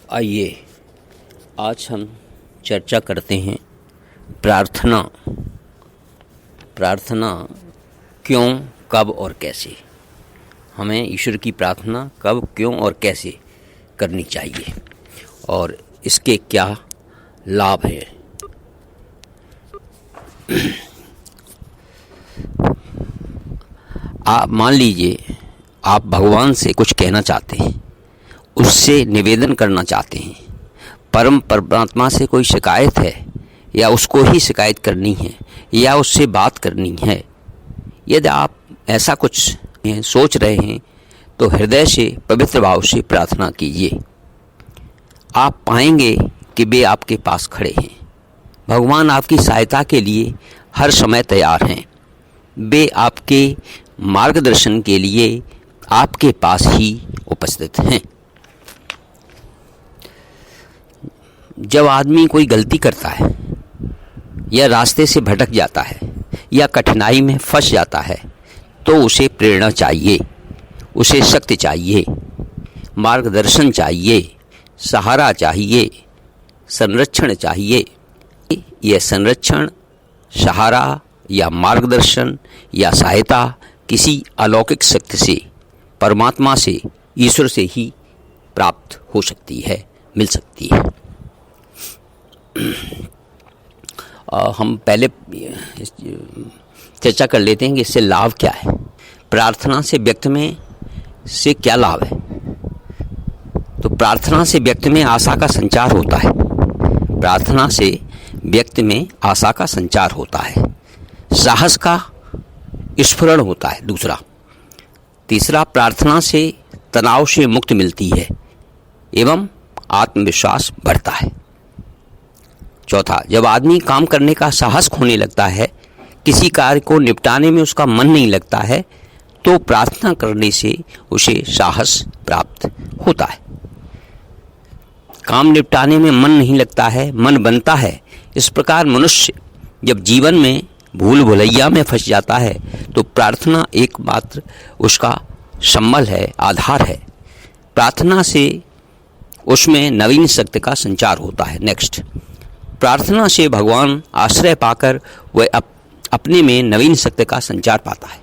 आइए आज हम चर्चा करते हैं प्रार्थना क्यों, कब और कैसे। हमें ईश्वर की प्रार्थना कब, क्यों और कैसे करनी चाहिए और इसके क्या लाभ हैं। आप मान लीजिए आप भगवान से कुछ कहना चाहते हैं, उससे निवेदन करना चाहते हैं, परम परमात्मा से कोई शिकायत है या उसको ही शिकायत करनी है या उससे बात करनी है। यदि आप ऐसा कुछ सोच रहे हैं तो हृदय से पवित्र भाव से प्रार्थना कीजिए। आप पाएंगे कि वे आपके पास खड़े हैं। भगवान आपकी सहायता के लिए हर समय तैयार हैं। वे आपके मार्गदर्शन के लिए आपके पास ही उपस्थित हैं। जब आदमी कोई गलती करता है या रास्ते से भटक जाता है या कठिनाई में फंस जाता है तो उसे प्रेरणा चाहिए, उसे शक्ति चाहिए, मार्गदर्शन चाहिए, सहारा चाहिए, संरक्षण चाहिए। यह संरक्षण, सहारा या मार्गदर्शन या सहायता किसी अलौकिक शक्ति से, परमात्मा से, ईश्वर से ही प्राप्त हो सकती है, मिल सकती है। हम पहले चर्चा कर लेते हैं कि इससे लाभ क्या है। प्रार्थना से व्यक्ति में से क्या लाभ है। तो प्रार्थना से व्यक्ति में आशा का संचार होता है। प्रार्थना से व्यक्ति में आशा का संचार होता है, साहस का स्फुरण होता है। दूसरा, तीसरा, प्रार्थना से तनाव से मुक्ति मिलती है एवं आत्मविश्वास बढ़ता है। चौथा, जब आदमी काम करने का साहस खोने लगता है, किसी कार्य को निपटाने में उसका मन नहीं लगता है, तो प्रार्थना करने से उसे साहस प्राप्त होता है। काम निपटाने में मन नहीं लगता है, मन बनता है। इस प्रकार मनुष्य जब जीवन में भूल भुलैया में फंस जाता है तो प्रार्थना एकमात्र उसका संबल है, आधार है। प्रार्थना से उसमें नवीन शक्ति का संचार होता है। नेक्स्ट, प्रार्थना से भगवान आश्रय पाकर वह अपने में नवीन शक्ति का संचार पाता है।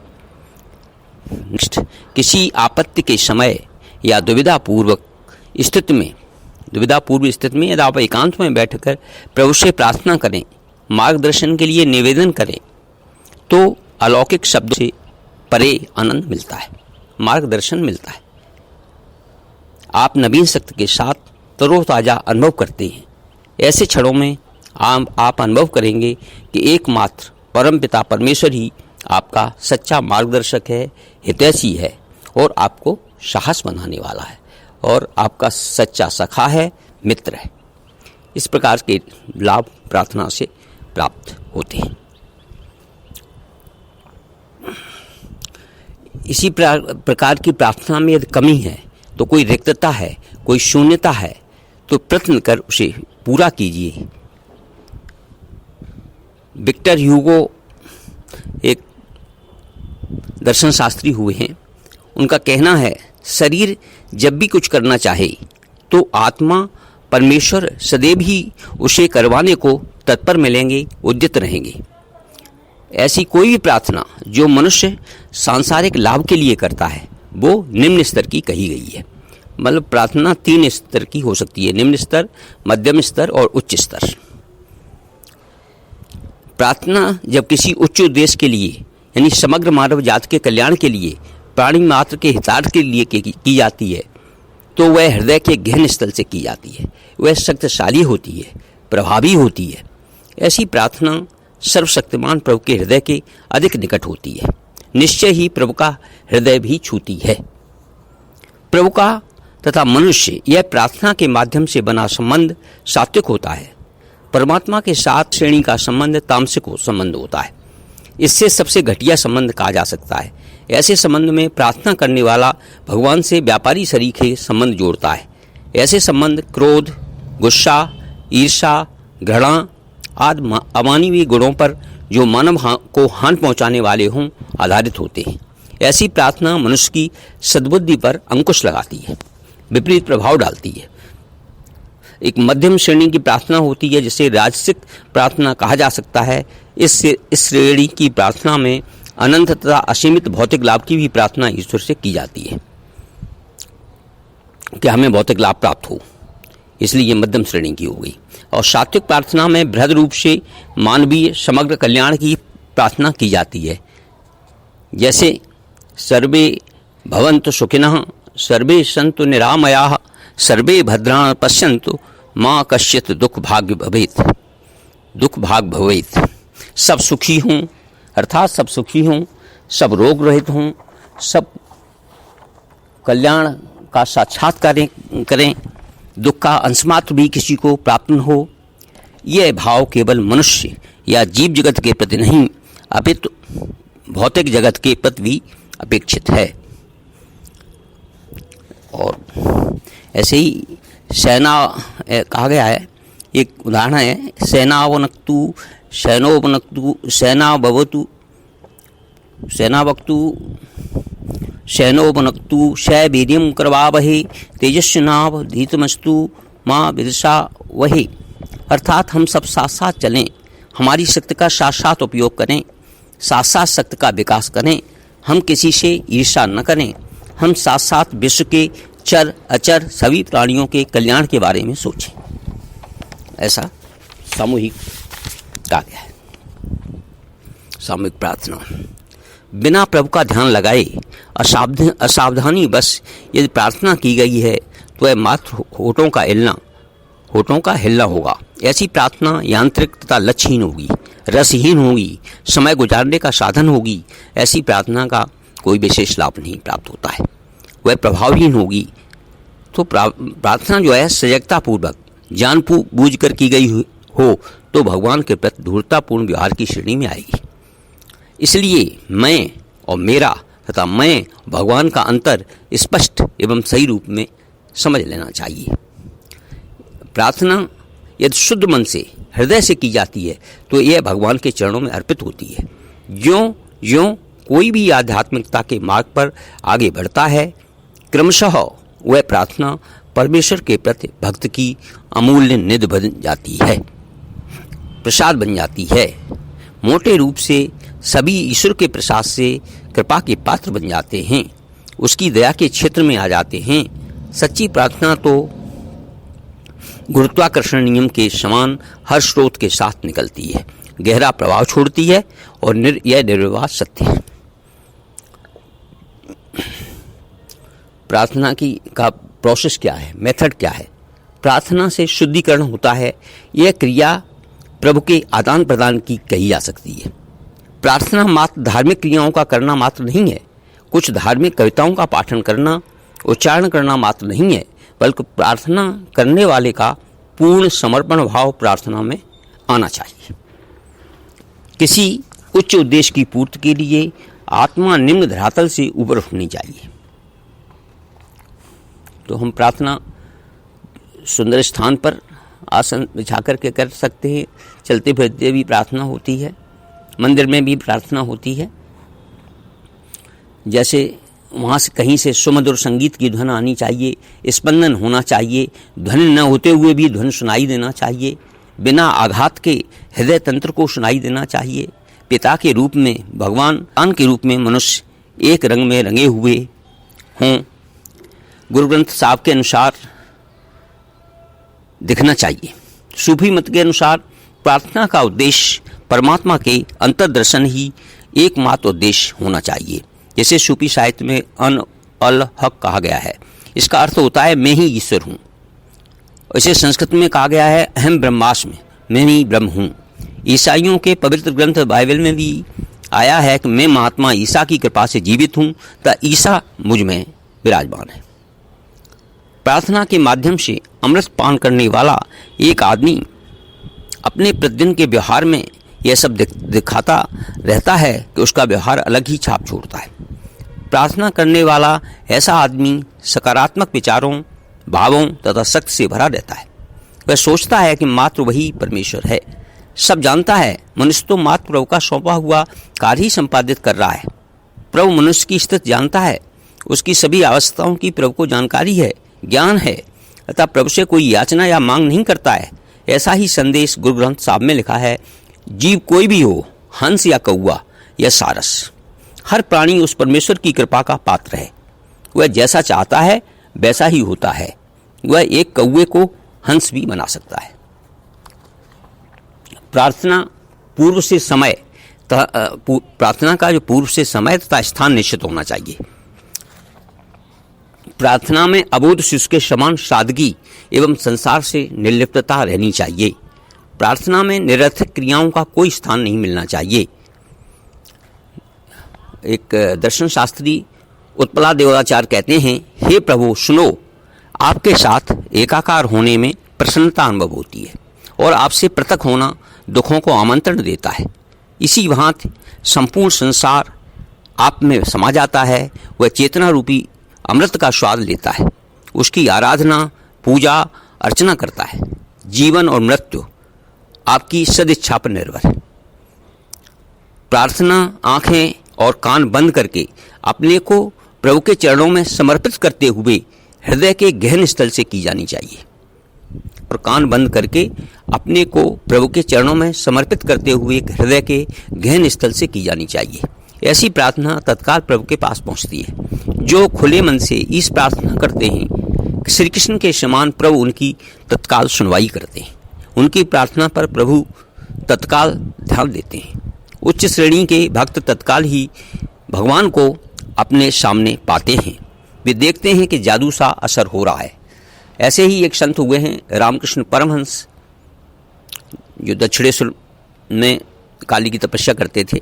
नेक्स्ट, किसी आपत्ति के समय या दुविधापूर्व स्थिति में यदि आप एकांत में बैठकर प्रभु से प्रार्थना करें, मार्गदर्शन के लिए निवेदन करें, तो अलौकिक शब्दों से परे आनंद मिलता है, मार्गदर्शन मिलता है। आप नवीन शक्ति के साथ तरोताजा अनुभव करते हैं। ऐसे क्षणों में आप अनुभव करेंगे कि एकमात्र परम पिता परमेश्वर ही आपका सच्चा मार्गदर्शक है, हितैषी है और आपको साहस बनाने वाला है और आपका सच्चा सखा है, मित्र है। इस प्रकार के लाभ प्रार्थना से प्राप्त होते हैं। इसी प्रकार की प्रार्थना में यदि कमी है, तो कोई रिक्तता है, कोई शून्यता है, तो प्रयत्न कर उसे पूरा कीजिए। विक्टर ह्यूगो एक दर्शन शास्त्री हुए हैं। उनका कहना है, शरीर जब भी कुछ करना चाहे तो आत्मा परमेश्वर सदैव ही उसे करवाने को तत्पर मिलेंगे, उद्यत रहेंगे। ऐसी कोई भी प्रार्थना जो मनुष्य सांसारिक लाभ के लिए करता है वो निम्न स्तर की कही गई है। मतलब प्रार्थना 3 स्तर की हो सकती है, निम्न स्तर, मध्यम स्तर और उच्च स्तर। प्रार्थना जब किसी उच्च उद्देश्य के लिए यानी समग्र मानव जाति के कल्याण के लिए, प्राणी मात्र के हितार्थ के लिए की जाती है तो वह हृदय के गहन स्थल से की जाती है। वह शक्तिशाली होती है, प्रभावी होती है। ऐसी प्रार्थना सर्वशक्तिमान प्रभु के हृदय के अधिक निकट होती है। निश्चय ही प्रभु का हृदय भी छूती है। प्रभु का तथा मनुष्य यह प्रार्थना के माध्यम से बना संबंध सात्विक होता है। परमात्मा के साथ श्रेणी का संबंध तामसिक संबंध होता है। इससे सबसे घटिया संबंध कहा जा सकता है। ऐसे संबंध में प्रार्थना करने वाला भगवान से व्यापारी सरीखे संबंध जोड़ता है। ऐसे संबंध क्रोध, गुस्सा, ईर्ष्या, घृणा आदि अमानवीय गुणों पर जो मानव को हानि पहुंचाने वाले हों आधारित होते हैं। ऐसी प्रार्थना मनुष्य की सद्बुद्धि पर अंकुश लगाती है, विपरीत प्रभाव डालती है। एक मध्यम श्रेणी की प्रार्थना होती है, जिसे राजसिक प्रार्थना कहा जा सकता है। इस श्रेणी की प्रार्थना में अनंत तथा असीमित भौतिक लाभ की भी प्रार्थना ईश्वर से की जाती है कि हमें भौतिक लाभ प्राप्त हो, इसलिए ये मध्यम श्रेणी की हो गई। और सात्विक प्रार्थना में बृहद रूप से मानवीय समग्र कल्याण की प्रार्थना की जाती है, जैसे सर्वे भवन्तु सुखिनः, सर्वे सन्तु निरामयाः, सर्वे भद्राणि पश्यन्तु, माँ कश्चित् दुख भाग भवेत्। सब सुखी हों, अर्थात सब सुखी हों, सब रोग रहित हों, सब कल्याण का साक्षात्कार करें, दुख का अंशमात्र भी किसी को प्राप्त न हो। यह भाव केवल मनुष्य या जीव जगत के प्रति नहीं, अपितु भौतिक जगत के प्रति भी अपेक्षित है। और ऐसे ही सेना कहा गया है, एक उदाहरण है, सेनावनक्तु सैनोवनक्तु सेनाभवतु सेनावक्तु सैनोवनक्तु सवीर्यं करवावहे तेजस्विनावधीतमस्तु माँ विद्विषावहे। अर्थात हम सब साथ साथ चलें, हमारी शक्ति का साथ साथ उपयोग करें, साथ साथ शक्ति का विकास करें, हम किसी से ईर्ष्या न करें, हम साथ साथ विश्व के चर अचर सभी प्राणियों के कल्याण के बारे में सोचें। ऐसा सामूहिक कहा गया है। सामूहिक प्रार्थना बिना प्रभु का ध्यान लगाए असावधानी बस यदि प्रार्थना की गई है तो वह मात्र होठों का हिलना होगा। ऐसी प्रार्थना यांत्रिक तथा लक्ष्यहीन होगी, रसहीन होगी, समय गुजारने का साधन होगी। ऐसी प्रार्थना का कोई विशेष लाभ नहीं प्राप्त होता है, वह प्रभावहीन होगी। तो प्रार्थना जो है सजगतापूर्वक जान बूझ कर की गई हो तो भगवान के प्रति धूर्तापूर्ण व्यवहार की श्रेणी में आएगी। इसलिए मैं और मेरा तथा मैं भगवान का अंतर स्पष्ट एवं सही रूप में समझ लेना चाहिए। प्रार्थना यदि शुद्ध मन से हृदय से की जाती है तो यह भगवान के चरणों में अर्पित होती है। ज्यों कोई भी आध्यात्मिकता के मार्ग पर आगे बढ़ता है, क्रमशः वह प्रार्थना परमेश्वर के प्रति भक्त की अमूल्य निधि बन जाती है, प्रसाद बन जाती है। मोटे रूप से सभी ईश्वर के प्रसाद से कृपा के पात्र बन जाते हैं, उसकी दया के क्षेत्र में आ जाते हैं। सच्ची प्रार्थना तो गुरुत्वाकर्षण नियम के समान हर स्रोत के साथ निकलती है, गहरा प्रभाव छोड़ती है और यह निर्विवाद सत्य है। प्रार्थना का प्रोसेस क्या है, मेथड क्या है? प्रार्थना से शुद्धिकरण होता है। यह क्रिया प्रभु के आदान प्रदान की कही जा सकती है। प्रार्थना मात्र धार्मिक क्रियाओं का करना मात्र नहीं है, कुछ धार्मिक कविताओं का पाठन करना, उच्चारण करना मात्र नहीं है, बल्कि प्रार्थना करने वाले का पूर्ण समर्पण भाव प्रार्थना में आना चाहिए। किसी उच्च उद्देश्य की पूर्ति के लिए आत्मा निम्न धरातल से ऊपर उठनी चाहिए। तो हम प्रार्थना सुंदर स्थान पर आसन बिछा करके कर सकते हैं, चलते फिरते भी प्रार्थना होती है, मंदिर में भी प्रार्थना होती है। जैसे वहाँ से कहीं से सुमधुर संगीत की ध्वनि आनी चाहिए, स्पंदन होना चाहिए, ध्वनि न होते हुए भी ध्वनि सुनाई देना चाहिए, बिना आघात के हृदय तंत्र को सुनाई देना चाहिए। पिता के रूप में, भगवान के रूप में मनुष्य एक रंग में रंगे हुए हों, गुरु ग्रंथ साहब के अनुसार दिखना चाहिए। सूफी मत के अनुसार प्रार्थना का उद्देश्य परमात्मा के अंतर्दर्शन ही एकमात्र उद्देश्य होना चाहिए। जैसे सूफी साहित्य में अन अल हक कहा गया है, इसका अर्थ होता है मैं ही ईश्वर हूँ। इसे संस्कृत में कहा गया है अहम ब्रह्मास्मि, मैं ही ब्रह्म हूँ। ईसाइयों के पवित्र ग्रंथ बाइबल में भी आया है कि मैं महात्मा ईसा की कृपा से जीवित हूँ, तो ईसा मुझ में विराजमान है। प्रार्थना के माध्यम से अमृत पान करने वाला एक आदमी अपने प्रतिदिन के व्यवहार में यह सब दिखाता रहता है कि उसका व्यवहार अलग ही छाप छोड़ता है। प्रार्थना करने वाला ऐसा आदमी सकारात्मक विचारों, भावों तथा शक्ति से भरा रहता है। वह सोचता है कि मात्र वही परमेश्वर है। सब जानता है मनुष्य तो मात्र प्रभु का सौंपा हुआ कार्य ही संपादित कर रहा है। प्रभु मनुष्य की स्थिति जानता है, उसकी सभी आवश्यकताओं की प्रभु को जानकारी है, ज्ञान है। तथा प्रभु से कोई याचना या मांग नहीं करता है। ऐसा ही संदेश गुरु ग्रंथ साहब में लिखा है। जीव कोई भी हो, हंस या कौआ या सारस, हर प्राणी उस परमेश्वर की कृपा का पात्र है। वह जैसा चाहता है वैसा ही होता है। वह एक कौवे को हंस भी बना सकता है। प्रार्थना का जो पूर्व से समय तथा स्थान निश्चित होना चाहिए। प्रार्थना में अबोध शिशु के समान सादगी एवं संसार से निर्लिप्तता रहनी चाहिए। प्रार्थना में निरर्थक क्रियाओं का कोई स्थान नहीं मिलना चाहिए। एक दर्शन शास्त्री उत्पला देवाचार्य कहते हैं, हे प्रभु सुनो, आपके साथ एकाकार होने में प्रसन्नता अनुभव होती है और आपसे पृथक होना दुखों को आमंत्रण देता है। इसी भांति संपूर्ण संसार आप में समा जाता है। वह चेतना रूपी अमृत का स्वाद लेता है, उसकी आराधना पूजा अर्चना करता है। जीवन और मृत्यु आपकी सदिच्छा पर निर्भर है। प्रार्थना आंखें और कान बंद करके अपने को प्रभु के चरणों में समर्पित करते हुए हृदय के गहन स्थल से की जानी चाहिए। और कान बंद करके अपने को प्रभु के चरणों में समर्पित करते हुए हृदय के गहन स्थल से की जानी चाहिए। ऐसी प्रार्थना तत्काल प्रभु के पास पहुंचती है। जो खुले मन से इस प्रार्थना करते हैं, श्री कृष्ण के समान प्रभु उनकी तत्काल सुनवाई करते हैं। उनकी प्रार्थना पर प्रभु तत्काल ध्यान देते हैं। उच्च श्रेणी के भक्त तत्काल ही भगवान को अपने सामने पाते हैं। वे देखते हैं कि जादू सा असर हो रहा है। ऐसे ही एक संत हुए हैं रामकृष्ण परमहंस, जो दक्षिणेश्वर में काली की तपस्या करते थे।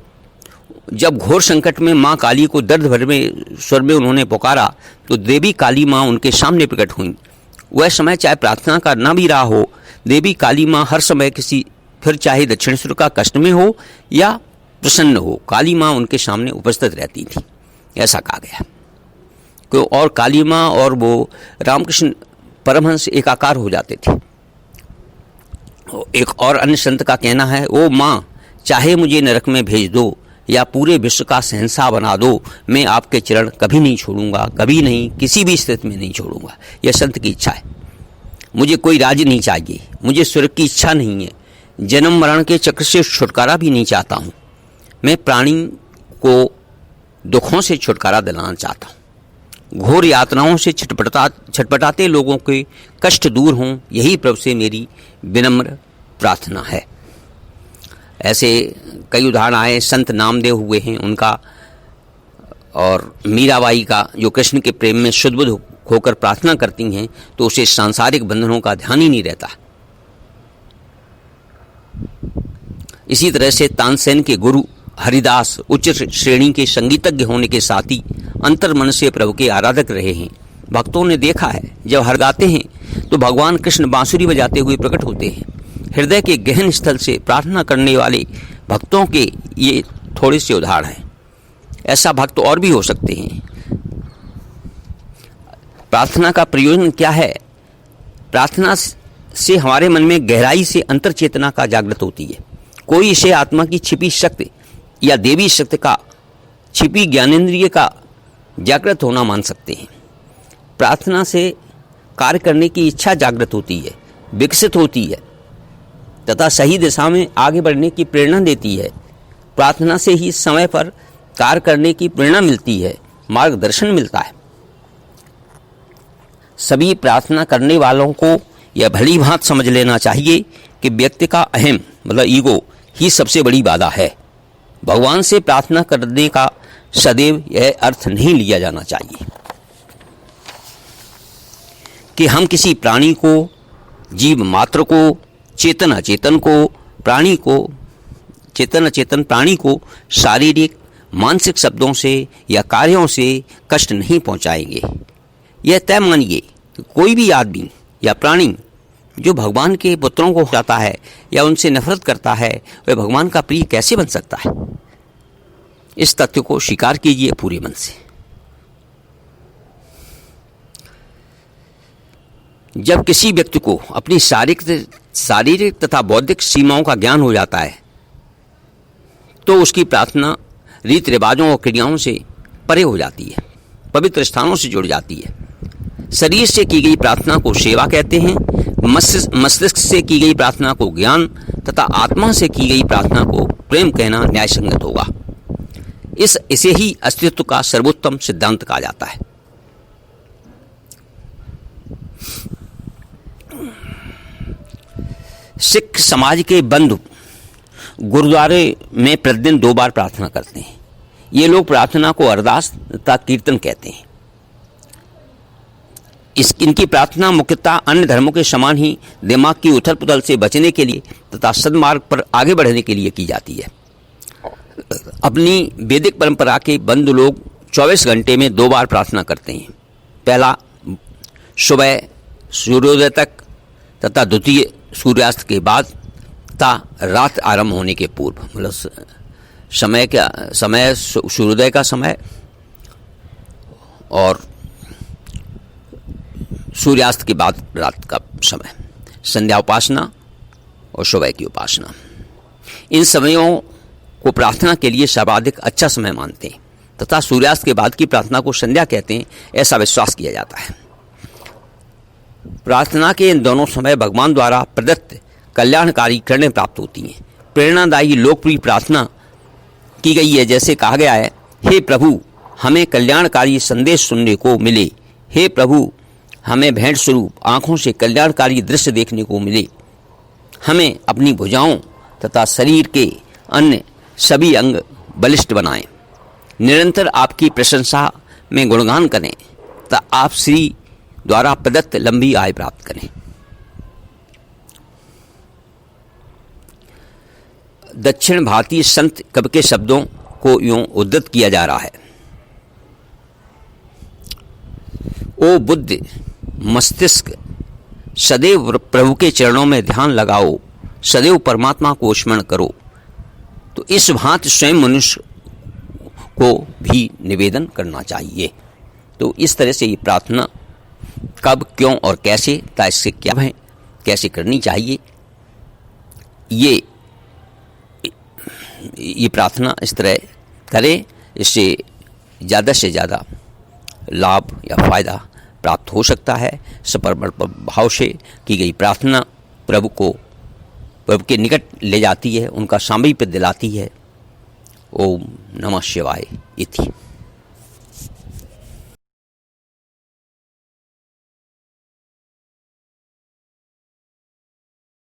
जब घोर संकट में माँ काली को दर्द भरे स्वर में उन्होंने पुकारा तो देवी काली माँ उनके सामने प्रकट हुई। वह समय चाहे प्रार्थना का न भी रहा हो, देवी काली माँ हर समय फिर चाहे दक्षिणेश्वर का कष्ट में हो या प्रसन्न हो, काली माँ उनके सामने उपस्थित रहती थी, ऐसा कहा गया। और काली माँ और वो रामकृष्ण परमहंस एकाकार हो जाते थे। एक और अन्य संत का कहना है, ओ माँ, चाहे मुझे नरक में भेज दो या पूरे विश्व का शहंशाह बना दो, मैं आपके चरण कभी नहीं छोड़ूंगा, कभी नहीं, किसी भी स्थिति में नहीं छोड़ूंगा। यह संत की इच्छा है। मुझे कोई राज्य नहीं चाहिए, मुझे स्वर्ग की इच्छा नहीं है, जन्म मरण के चक्र से छुटकारा भी नहीं चाहता हूँ। मैं प्राणी को दुखों से छुटकारा दिलाना चाहता हूँ। घोर यातनाओं से छटपटाते लोगों के कष्ट दूर हों, यही प्रभु से मेरी विनम्र प्रार्थना है। ऐसे कई उदाहरण आए। संत नामदेव हुए हैं, उनका और मीराबाई का, जो कृष्ण के प्रेम में शुद्ध होकर प्रार्थना करती हैं तो उसे सांसारिक बंधनों का ध्यान ही नहीं रहता। इसी तरह से तानसेन के गुरु हरिदास उच्च श्रेणी के संगीतज्ञ होने के साथ ही अंतर मन से प्रभु के आराधक रहे हैं। भक्तों ने देखा है, जब हर गाते हैं तो भगवान कृष्ण बांसुरी बजाते हुए प्रकट होते हैं। हृदय के गहन स्थल से प्रार्थना करने वाले भक्तों के ये थोड़े से उदाहरण हैं। ऐसा भक्त और भी हो सकते हैं। प्रार्थना का प्रयोजन क्या है? प्रार्थना से हमारे मन में गहराई से अंतर चेतना का जागृत होती है। कोई इसे आत्मा की छिपी शक्ति या देवी शक्ति का छिपी ज्ञानेंद्रिय का जागृत होना मान सकते हैं। प्रार्थना से कार्य करने की इच्छा जागृत होती है, विकसित होती है तथा सही दिशा में आगे बढ़ने की प्रेरणा देती है। प्रार्थना से ही समय पर कार्य करने की प्रेरणा मिलती है, मार्गदर्शन मिलता है। सभी प्रार्थना करने वालों को यह भली भांति समझ लेना चाहिए कि व्यक्ति का अहम मतलब ईगो ही सबसे बड़ी बाधा है। भगवान से प्रार्थना करने का सदैव यह अर्थ नहीं लिया जाना चाहिए कि हम किसी प्राणी को, जीव मात्र को, चेतन अचेतन को, प्राणी को, चेतन अचेतन प्राणी को शारीरिक मानसिक शब्दों से या कार्यों से कष्ट नहीं पहुंचाएंगे। यह तय मानिए कि कोई भी आदमी या प्राणी जो भगवान के पुत्रों को चाहता है या उनसे नफरत करता है, वह भगवान का प्रिय कैसे बन सकता है? इस तथ्य को स्वीकार कीजिए पूरे मन से। जब किसी व्यक्ति को अपनी शारीरिक तथा बौद्धिक सीमाओं का ज्ञान हो जाता है तो उसकी प्रार्थना रीति रिवाजों और क्रियाओं से परे हो जाती है, पवित्र स्थानों से जुड़ जाती है। शरीर से की गई प्रार्थना को सेवा कहते हैं, मस्तिष्क से की गई प्रार्थना को ज्ञान तथा आत्मा से की गई प्रार्थना को प्रेम कहना न्याय संगत होगा। इसे ही अस्तित्व का सर्वोत्तम सिद्धांत कहा जाता है। सिख समाज के बंधु गुरुद्वारे में प्रतिदिन 2 बार प्रार्थना करते हैं। ये लोग प्रार्थना को अरदास तथा कीर्तन कहते हैं। इनकी प्रार्थना मुख्यतः अन्य धर्मों के समान ही दिमाग की उथल पुथल से बचने के लिए तथा सद्मार्ग पर आगे बढ़ने के लिए की जाती है। अपनी वैदिक परंपरा के बंधु लोग 24 घंटे में 2 बार प्रार्थना करते हैं। पहला सुबह सूर्योदय तक तथा द्वितीय सूर्यास्त के बाद तथा रात आरंभ होने के पूर्व, मतलब समय सूर्योदय का समय और सूर्यास्त के बाद रात का समय, संध्या उपासना और सुबह की उपासना। इन समयों को प्रार्थना के लिए सर्वाधिक अच्छा समय मानते हैं तथा सूर्यास्त के बाद की प्रार्थना को संध्या कहते हैं, ऐसा विश्वास किया जाता है। प्रार्थना के इन दोनों समय भगवान द्वारा प्रदत्त कल्याणकारी किरणें प्राप्त होती हैं। प्रेरणादायी लोकप्रिय प्रार्थना की गई है, जैसे कहा गया है, हे प्रभु हमें कल्याणकारी संदेश सुनने को मिले, हे प्रभु हमें भेंट स्वरूप आँखों से कल्याणकारी दृश्य देखने को मिले, हमें अपनी भुजाओं तथा शरीर के अन्य सभी अंग बलिष्ठ बनाएं, निरंतर आपकी प्रशंसा में गुणगान करें तथा आप श्री द्वारा प्रदत्त लंबी आयु प्राप्त करें। दक्षिण भारतीय संत कवि के शब्दों को यूं उद्धृत किया जा रहा है, ओ बुद्धि मस्तिष्क सदैव प्रभु के चरणों में ध्यान लगाओ, सदैव परमात्मा को स्मरण करो। तो इस भांति स्वयं मनुष्य को भी निवेदन करना चाहिए। तो इस तरह से ये प्रार्थना कब, क्यों और कैसे तथा इससे क्या है, कैसे करनी चाहिए, ये प्रार्थना इस तरह करें, इससे ज़्यादा से ज़्यादा लाभ या फ़ायदा प्राप्त हो सकता है। समर्पण भाव से की गई प्रार्थना प्रभु के निकट ले जाती है, उनका सामीप्य दिलाती है। ओम नमः शिवाय इति।